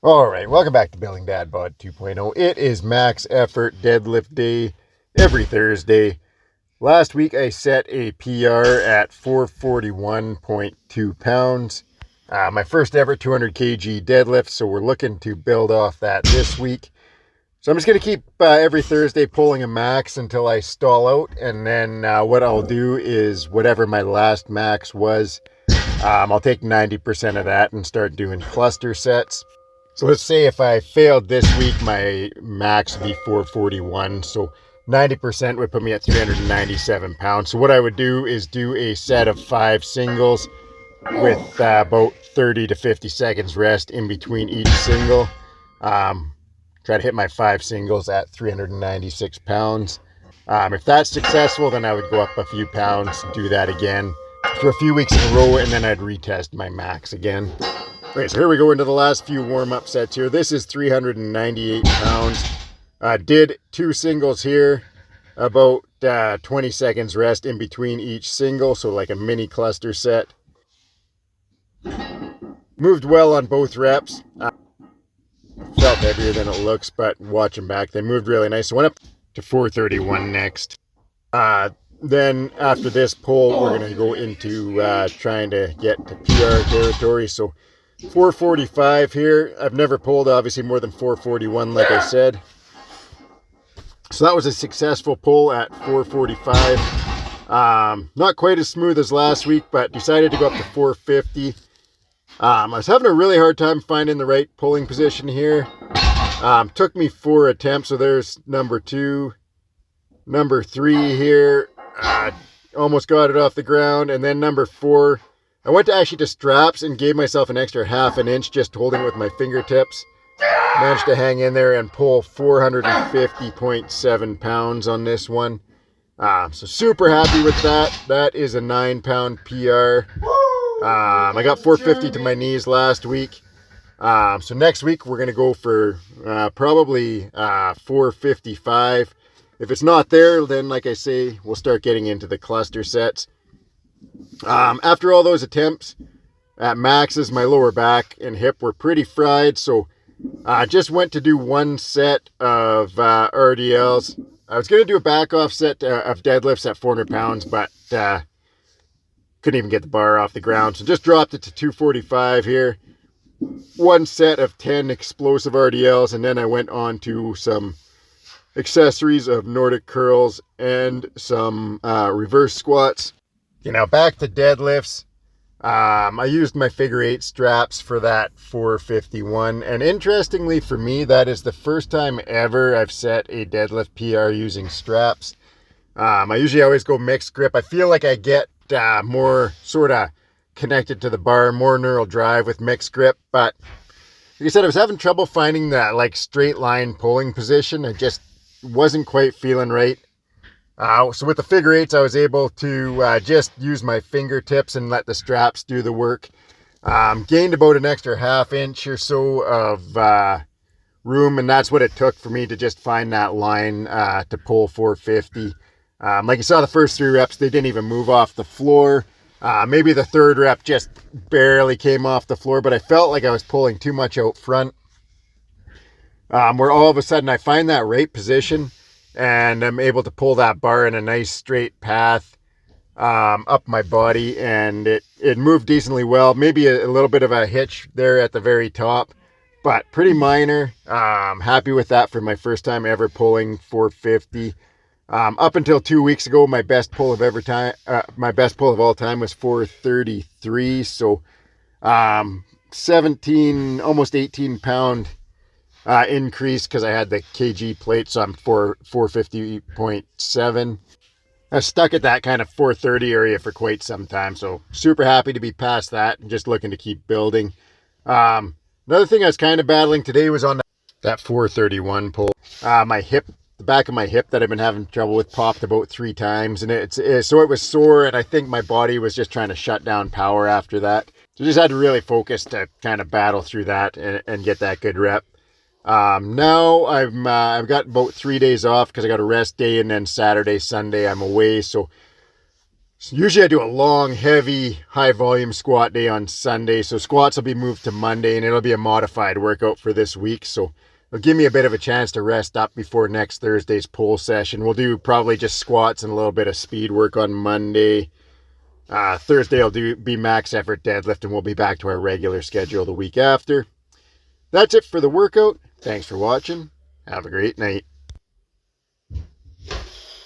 All right, welcome back to Building Dad Bod 2.0. It is max effort deadlift day every Thursday. Last week I set a PR at 441.2 pounds. My first ever 200 kg deadlift, so we're looking to build off that this week. So I'm just going to keep every Thursday pulling a max until I stall out, and then what I'll do is whatever my last max was, I'll take 90% of that and start doing cluster sets. So let's say if I failed this week, my max would be 441. So 90% would put me at 397 pounds. So what I would do is do a set of 5 singles with about 30 to 50 seconds rest in between each single. Try to hit my 5 singles at 396 pounds. If that's successful, then I would go up a few pounds, do that again for a few weeks in a row, and then I'd retest my max again. Okay, so here we go into the last few warm-up sets here. This is 398 pounds. Did 2 singles here, about 20 seconds rest in between each single, so like a mini cluster set. Moved well on both reps. Felt heavier than it looks, but watching back, they moved really nice. So went up to 431 next. Then after this pull, we're going to go into trying to get to PR territory. So 445 here. I've never pulled obviously more than 441 like I said. So that was a successful pull at 445. Not quite as smooth as last week, but decided to go up to 450. I was having a really hard time finding the right pulling position here. Took me 4 attempts, so there's number 2. Number 3 here. Almost got it off the ground. And then number 4. I went to actually to straps and gave myself an extra half an inch just holding it with my fingertips. Managed to hang in there and pull 450.7 pounds on this one. So super happy with that. That is a 9-pound PR. I got 450 to my knees last week. So next week we're going to go for probably 455. If it's not there, then like I say, we'll start getting into the cluster sets. After all those attempts at maxes, my lower back and hip were pretty fried, so I just went to do 1 set of RDLs. I was going to do a back off set of deadlifts at 400 pounds, but couldn't even get the bar off the ground, so just dropped it to 245 here. 1 set of 10 explosive RDLs, and then I went on to some accessories of Nordic curls and some reverse squats. Back to deadlifts. I used my figure 8 straps for that 451. And interestingly for me, that is the first time ever I've set a deadlift PR using straps. I usually always go mixed grip. I feel like I get more sort of connected to the bar, more neural drive with mixed grip. But like I said, I was having trouble finding that like straight line pulling position. I just wasn't quite feeling right. So with the figure 8s, I was able to just use my fingertips and let the straps do the work. Gained about an extra half inch or so of room, and that's what it took for me to just find that line to pull 450. Like you saw the first 3 reps, they didn't even move off the floor. Maybe the 3rd rep just barely came off the floor, but I felt like I was pulling too much out front. Where all of a sudden I find that right position, and I'm able to pull that bar in a nice straight path up my body, and it moved decently well. Maybe a little bit of a hitch there at the very top, but pretty minor. Happy with that for my first time ever pulling 450. Up until 2 weeks ago, my best pull of all time was 433. So 17, almost 18 pound increase because I had the kg plate, so I'm 450.7. I was stuck at that kind of 430 area for quite some time, so super happy to be past that and just looking to keep building. Another thing I was kind of battling today was on that 431 pull. My hip, the back of my hip that I've been having trouble with, popped about 3 times, and so it was sore, and I think my body was just trying to shut down power after that. So just had to really focus to kind of battle through that and get that good rep. Now I've got about 3 days off because I got a rest day, and then Saturday, Sunday I'm away. So So usually I do a long, heavy, high volume squat day on Sunday. So squats will be moved to Monday, and it'll be a modified workout for this week. So it'll give me a bit of a chance to rest up before next Thursday's pull session. We'll do probably just squats and a little bit of speed work on Monday. Thursday will be max effort deadlift, and we'll be back to our regular schedule the week after. That's it for the workout. Thanks for watching. Have a great night.